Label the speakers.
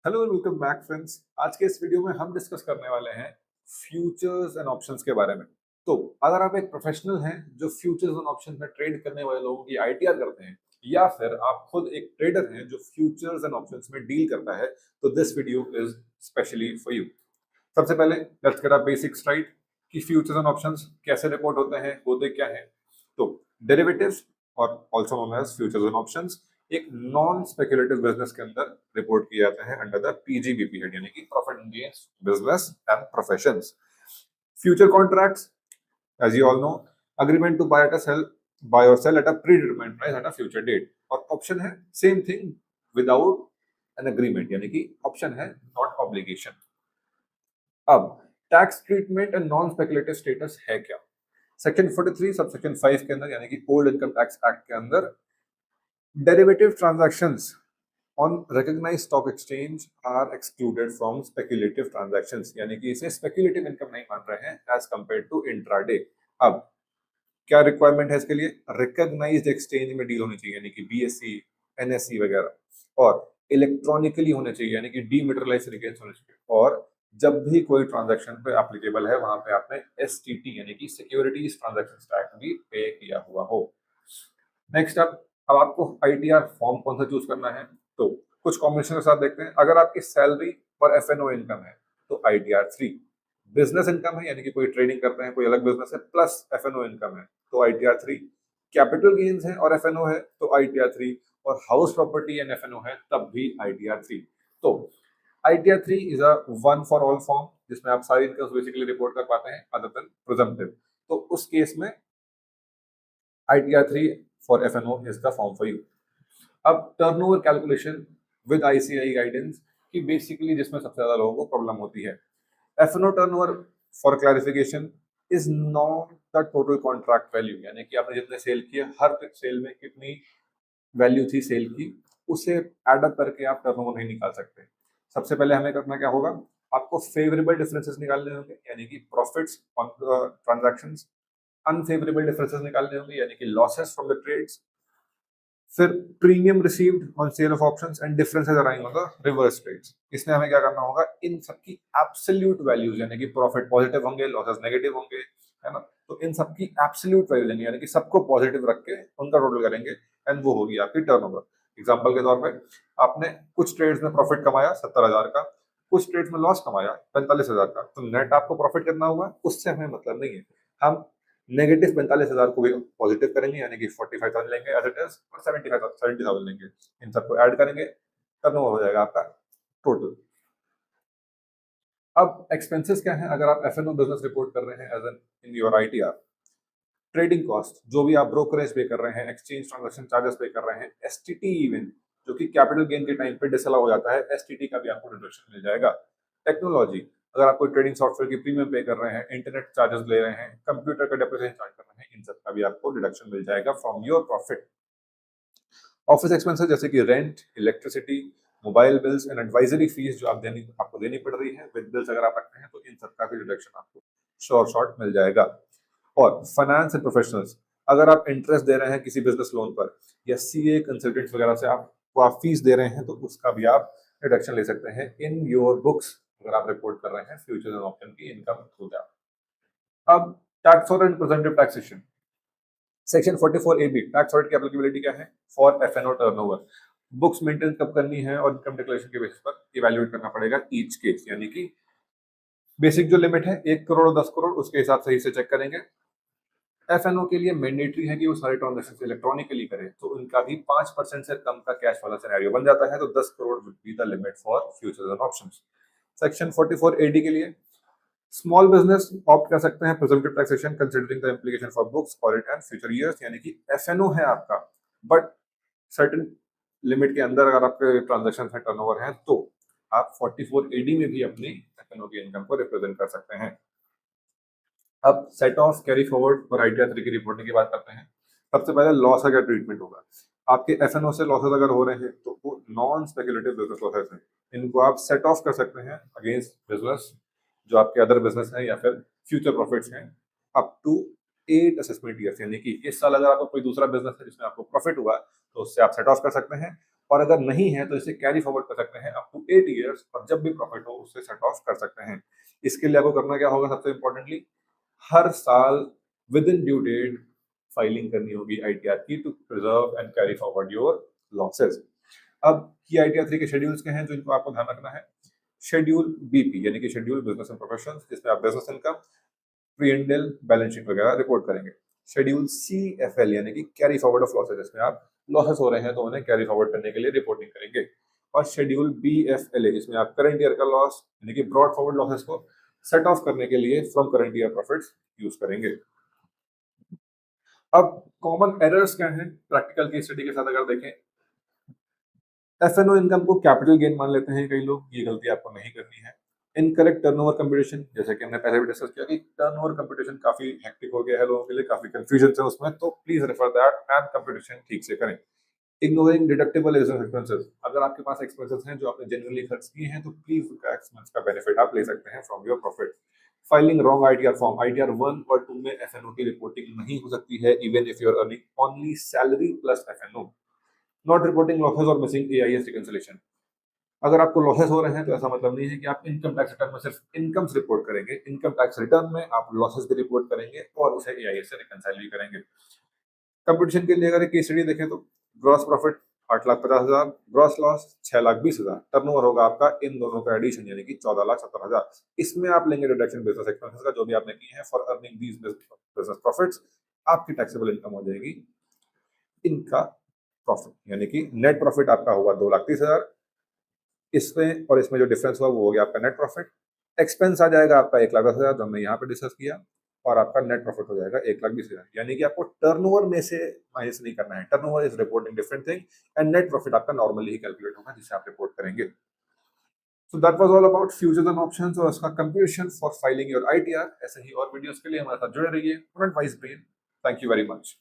Speaker 1: Hello welcome back friends. आज के इस वीडियो में हम डिस्कस करने वाले हैं फ्यूचर्स एंड ऑप्शंस के बारे में। तो अगर आप एक प्रोफेशनल हैं जो फ्यूचर्स एंड ऑप्शंस में ट्रेड करने वाले लोगों की आईटीआर करते हैं, या फिर आप खुद एक ट्रेडर हैं जो फ्यूचर्स एंड ऑप्शंस में डील करता है, तो this video is specially for you. सबसे पहले let's get a basics right कि फ्यूचर्स एंड ऑप्शंस कैसे रिपोर्ट होते हैं, होते क्या हैं। तो डेरिवेटिव्स और also known as futures and options एक नॉन स्पेकुलेटिव बिजनेस के अंदर रिपोर्ट किए जाते हैं अंडर द पीजीबीपी हेड, यानी कि profit and gains business and professions. Future contracts, as you all know, agreement to buy or sell at a predetermined price at a future date। और option है same thing without an agreement, यानी कि option है not obligation. अब tax treatment and non speculative status है क्या? Section 43 sub section 5 के अंदर, यानी कि ओल्ड इनकम टैक्स एक्ट के अंदर, derivative transactions on recognised stock exchange are excluded from speculative transactions, यानी कि इसे स्पेकुलेटिव इनकम नहीं मान रहे हैं एज कंपेयर टू इंट्राडे। अब क्या रिक्वायरमेंट है इसके लिए? रिकॉग्नाइज्ड एक्सचेंज में डील होनी चाहिए, यानी कि बीएससी, एनएससी वगैरह, और इलेक्ट्रॉनिकली होने चाहिए, यानी कि डीमेटेरियलाइज्ड सिग्नेचर्स होने चाहिए। और जब भी कोई ट्रांजैक्शन पे एप्लीकेबल है, वहां पे आपने एसटीटी यानी कि सिक्योरिटीज ट्रांजैक्शन टैक्स भी पे किया हुआ हो। नेक्स्ट अब आपको आईटीआर फॉर्म कौन सा चूज करना है, तो कुछ कॉम्बिनेशन के साथ देखते हैं। अगर आपकी सैलरी और एफएनओ इनकम है तो आईटीआर 3, बिजनेस इनकम है यानी कि कोई ट्रेडिंग करते हैं, कोई अलग बिजनेस है, प्लस एफएनओ इनकम है तो आईटीआर 3, कैपिटल गेन्स है और एफएनओ है तो आईटीआर 3, और हाउस प्रॉपर्टी एंड एफएनओ है तब भी आईटीआर 3। तो ITR 3 is a one for all form जिसमें आप सारी इनकम बेसिकली रिपोर्ट कर पाते हैं अदर देन प्रिजम्पटिव। तो उस केस में ITR 3 for FNO is the form for you। अब turnover calculation with ICI guidance की बेसिकली जिसमें सबसे ज्यादा लोगों को प्रॉब्लम होती है। FNO turnover for clarification is not the total contract value, यानी कि आपने जितने सेल किए हर सेल में कितनी वैल्यू थी सेल की, उसे एड अप करके आप टर्नओवर नहीं निकाल सकते। सबसे पहले हमें करना क्या होगा, आपको फेवरेबल डिफरेंसेस निकालने होंगे, यानी कि profits on transactions, unfavourable differences निकालने होंगे यानी कि लॉसेस फ्रॉम द ट्रेड्स, फिर premium received on sale of options and differences arising on the reverse trades. इसमें हमें क्या करना होगा, इन सबकी एब्सोल्यूट वैल्यूज, यानी कि प्रॉफिट पॉजिटिव होंगे, लॉसेस नेगेटिव होंगे, है ना, तो इन सबकी एब्सोल्यूट वैल्यू लेंगे, यानी कि सबको पॉजिटिव रख के उनका टोटल करेंगे एंड वो होगी आपकी टर्नओवर। एग्जांपल के तौर पे आपने कुछ ट्रेड्स में प्रॉफिट कमाया 70,000 का, कुछ ट्रेड्स में लॉस कमाया 45,000 का, तो नेट आपको प्रॉफिट कितना हुआ उससे हमें मतलब नहीं है। हम नेगेटिव 45,000 को भी पॉजिटिव करेंगे, यानी कि 45,000 लेंगे एज इट इज, और 70,000 लेंगे, इन सबको ऐड करेंगे, टर्नओवर हो जाएगा आपका टोटल। अब एक्सपेंसेस क्या है अगर आप एफएनओ बिजनेस रिपोर्ट कर रहे हैं as an in your ITR? Trading cost जो भी आप ब्रोकरेज पे कर रहे हैं, एक्सचेंज ट्रांजैक्शन चार्जेस पे कर रहे हैं, एसटीटी इवन जो कि कैपिटल गेन के टाइम पे डिसअलाउ हो जाता है, एसटीटी का भी आपको डिडक्शन मिल जाएगा। टेक्नोलॉजी, अगर आप कोई ट्रेडिंग सॉफ्टवेयर की प्रीमियम पे कर रहे हैं, इंटरनेट चार्जेस ले रहे हैं, कंप्यूटर का डेप्रिसिएशन चार्ज कर रहे हैं, इन सब का भी आपको डिडक्शन मिल जाएगा from your profit. Office expenses जैसे कि rent, electricity, mobile bills and advisory fees जो आपको देनी पड़ रही है, विद बिल्स अगर आप रखते हैं तो इन सब का भी डिडक्शन आपको शॉर्ट मिल जाएगा। और फाइनेंस एंड प्रोफेशनल्स, अगर आप इंटरेस्ट दे रहे हैं किसी बिजनेस लोन पर या सीए कंसल्टेंट्स वगैरह से आप फीस दे रहे हैं, तो उसका भी आप डिडक्शन ले सकते हैं इन योर बुक्स अगर आप रिपोर्ट कर रहे हैं फ्यूचर्स एंड ऑप्शन की इनकम थ्रू दैट। अब टैक्स और presumptive taxation, section 44AB tax audit की एप्लीकेबिलिटी क्या है for FNO turnover. Books maintain कब करनी है और इनकम डिक्लेरेशन के बेसिस पर इवैल्यूएट करना पड़ेगा ईच केस, यानी कि बेसिक जो लिमिट है 1 करोड़ और 10 करोड़ उसके हिसाब से ही से चेक करेंगे। एफएनओ के लिए मैंडेटरी है कि वो सारे ट्रांजैक्शन इलेक्ट्रॉनिकली करें, तो उनका भी 5% से कम का कैश वाला सिनेरियो बन जाता है, तो 10 crore would be the limit for futures and options. Section 44AD के लिए स्मॉल बिजनेस ऑप्ट कर सकते हैं प्रेजेंटिव taxation considering the implication for books audit and future years, यानी कि एफएनओ है आपका, बट सर्टेन लिमिट के अंदर अगर आपके ट्रांजैक्शन है, टर्नओवर है, तो आप 44AD में भी अपनी एफएनओ की इनकम को रिप्रेजेंट कर सकते हैं। अब सेट ऑफ कैरी फॉरवर्ड और आईटीआर 3 की रिपोर्टिंग की बात करते हैं। सबसे पहले लॉस का क्या ट्रीटमेंट होगा। आपके एफएनओ से लॉसेस अगर हो रहे हैं तो वो नॉन स्पेकुलेटिव बिजनेस लॉसेस हैं, इनको आप सेट ऑफ कर सकते हैं अगेंस्ट बिजनेस जो आपके अदर बिजनेस है या फिर फ्यूचर प्रॉफिट्स हैं अप टू 8 असेसमेंट ईयर्स, यानी कि इस साल अगर आपका कोई दूसरा बिजनेस है जिसमें आपको प्रॉफिट हुआ तो उससे आप सेट ऑफ कर सकते हैं, और अगर नहीं है तो इसे कैरी फॉरवर्ड कर सकते हैं अप टू 8 इयर्स, और जब भी प्रॉफिट हो उससे सेट ऑफ कर सकते हैं। इसके लिए आपको करना क्या होगा, सबसे इंपॉर्टेंटली हर साल within due date filing करनी होगी आईटीआर की to preserve and carry forward your losses. अब की आईटीआर 3 के शेड्यूल्स के हैं जो इनको आपको ध्यान रखना है। शेड्यूल बीपी यानी कि शेड्यूल बिजनेस एंड प्रोफेशन, जिसमें आप business income, pre and balance sheet वगैरह रिपोर्ट करेंगे। शेड्यूल सीएफएल यानी कि कैरी फॉरवर्ड ऑफ लॉसेस, जिसमें आप लॉसेस हो रहे हैं तो उन्हें कैरी फॉरवर्ड करने के लिए रिपोर्टिंग करेंगे। और शेड्यूल बीएफएलए, इसमें आप करंट ईयर का लॉस यानी कि ब्रॉड फॉरवर्ड लॉसेस को सेट ऑफ करने के लिए from current year profits use करेंगे। अब कॉमन एरर्स क्या हैं प्रैक्टिकल केस स्टडी के साथ अगर देखें, एफएनओ इनकम को कैपिटल गेन मान लेते हैं कई लोग, ये गलती आपको नहीं करनी है। इनकरेक्ट टर्नओवर कंप्यूटेशन, जैसे कि हमने पहले भी डिस्कस किया कि टर्नओवर कंप्यूटेशन काफी हेक्टिक हो गया है लोगों के लिए, काफी कंफ्यूजन है उसमें, तो please refer that and computation ठीक से करें। इग्नोरिंग डिडक्टेबल एक्सपेंसेस, अगर आपके पास एक्सपेंसेस हैं जो आपने जनरली खर्च किए हैं तो प्लीज उनका एक्सपेंस का बेनिफिट आप ले सकते हैं from your profit. Filing wrong ITR form, ITR 1 और 2 में एफएनओ की रिपोर्टिंग नहीं हो सकती है even if you are earning only salary plus FNO. Not reporting losses और मिसिंग एआईएस रिकंसिलिएशन, अगर आपको लॉसेस हो रहे हैं तो ऐसा मतलब नहीं है कि आप इनकम टैक्स रिटर्न में सिर्फ इनकम्स रिपोर्ट करेंगे, इनकम टैक्स रिटर्न में आप लॉसेस भी रिपोर्ट करेंगे और उसे एआईएस से रिकंसाइल भी करेंगे। कंपटीशन के लिए अगर एक केस स्टडी देखें तो gross profit 8,50,000, gross loss 6,20,000, turnover होगा आपका इन दोनों का एडिशन यानी कि 14,70,000। इसमें आप लेंगे डिडक्शन बिजनेस एक्सपेंसेस का जो भी आपने किए हैं for earning these business profits, आपकी टैक्सेबल इनकम हो जाएगी इनका प्रॉफिट, यानी कि नेट प्रॉफिट आपका होगा 2,30,000, इसमें और इसमें जो डिफरेंस हुआ वो हो गया आपका नेट प्रॉफिट। एक्सपेंस आ जाएगा आपका 1,10,000 जो हमने यहाँ पे डिस्कस किया, और आपका नेट प्रॉफिट हो जाएगा 1,20,000, यानी कि आपको टर्नओवर में से माइनस नहीं करना है। Turnover is reporting different thing and net profit आपका नॉर्मली ही कैलकुलेट होगा जिसे आप रिपोर्ट करेंगे। So that was all about futures and options और उसका computation for filing your ITR. ऐसे ही और वीडियोस के लिए हमारे साथ जुड़े रहिए। Product wise brain, thank you very much.